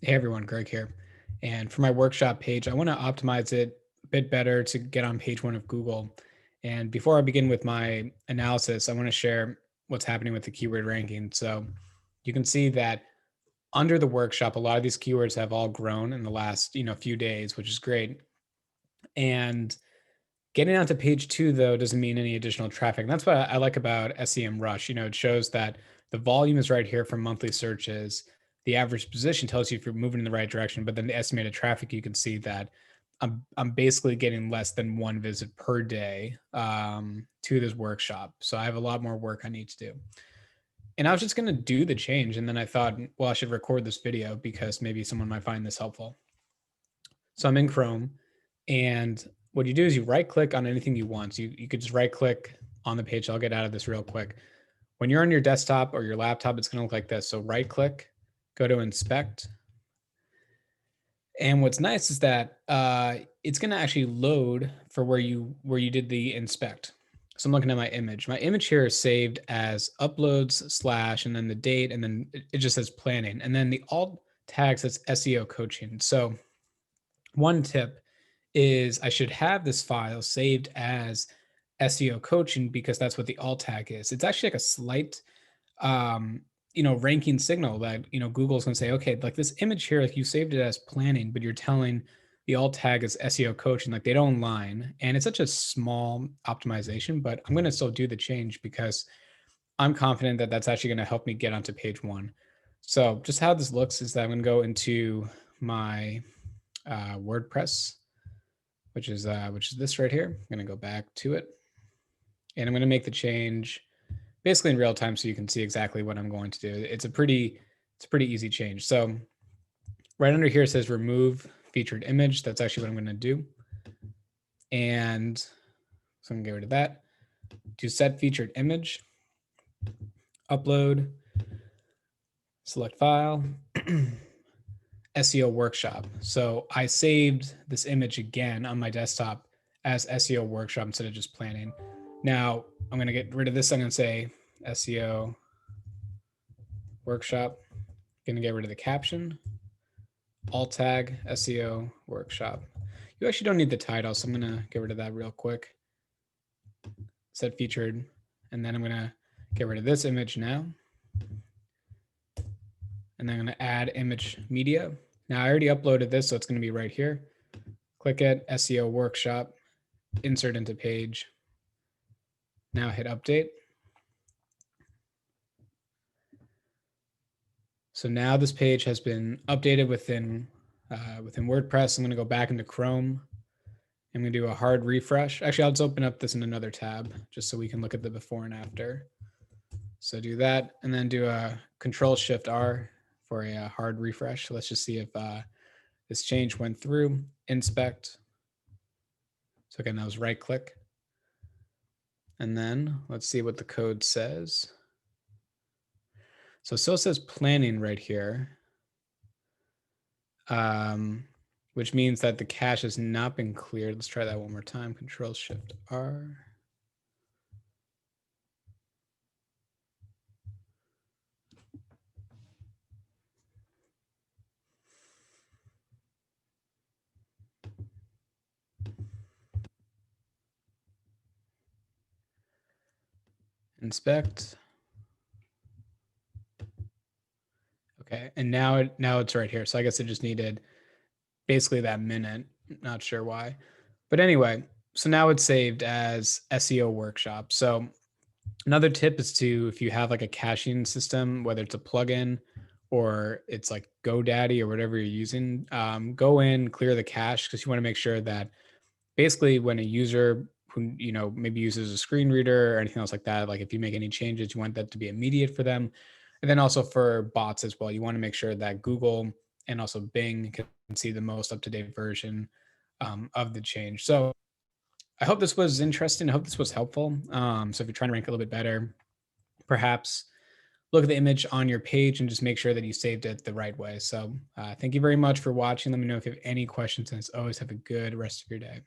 Hey everyone, Greg here. And for my workshop page, I want to optimize it a bit better to get on page one of Google. And before I begin with my analysis, I want to share what's happening with the keyword ranking. So you can see that under the workshop, a lot of these keywords have all grown in the last, few days, which is great. And getting onto page two, though, doesn't mean any additional traffic. And that's what I like about SEM Rush. It shows that the volume is right here for monthly searches. The average position tells you if you're moving in the right direction, but then the estimated traffic, you can see that I'm basically getting less than one visit per day to this workshop. So I have a lot more work I need to do. And I was just going to do the change. And then I thought, well, I should record this video because maybe someone might find this helpful. So I'm in Chrome, and what you do is you right click on anything you want. So you could just right click on the page. I'll get out of this real quick. When you're on your desktop or your laptop, it's going to look like this. So right click, go to inspect. And what's nice is that it's going to actually load for where you did the inspect. So I'm looking at my image. My image here is saved as uploads / and then the date, and then it just says planning. And then the alt tag says SEO coaching. So one tip is I should have this file saved as SEO coaching because that's what the alt tag is. It's actually like a slight, ranking signal that, Google's going to say, okay, like this image here, like you saved it as planning, but you're telling the alt tag is SEO coaching, like they don't align. And it's such a small optimization, but I'm going to still do the change because I'm confident that that's actually going to help me get onto page one. So just how this looks is that I'm going to go into my WordPress, which is this right here. I'm going to go back to it, and I'm going to make the change basically in real time so you can see exactly what I'm going to do. It's a pretty easy change. So right under here it says remove featured image. That's actually what I'm going to do. And so I'm going to get rid of that. To set featured image, upload, select file, SEO workshop. So I saved this image again on my desktop as SEO workshop instead of just planning. Now I'm going to get rid of this. I'm going to say SEO workshop. Going to get rid of the caption. Alt tag SEO workshop. You actually don't need the title, so I'm going to get rid of that real quick. Set featured, and then I'm going to get rid of this image now. And then I'm going to add image media. Now I already uploaded this, so it's going to be right here. Click it, SEO workshop, insert into page. Now hit update. So now this page has been updated within WordPress. I'm going to go back into Chrome. I'm going to do a hard refresh. Actually, I'll just open up this in another tab just so we can look at the before and after. So do that, and then do a Control-Shift-R for a hard refresh. So let's just see if this change went through. Inspect. So again, that was right click. And then let's see what the code says. So still says planning right here, which means that the cache has not been cleared. Let's try that one more time. Control-Shift-R. Inspect. Okay, and now it's right here. So I guess it just needed basically that minute. Not sure why. But anyway, so now it's saved as SEO workshop. So another tip is to, if you have like a caching system, whether it's a plugin or it's like GoDaddy or whatever you're using, go in, clear the cache, because you want to make sure that basically when a user who maybe uses a screen reader or anything else like that, like if you make any changes, you want that to be immediate for them. And then also for bots as well, you want to make sure that Google and also Bing can see the most up-to-date version of the change. So I hope this was interesting. I hope this was helpful. So if you're trying to rank a little bit better, perhaps look at the image on your page and just make sure that you saved it the right way. So thank you very much for watching. Let me know if you have any questions, and as always, have a good rest of your day.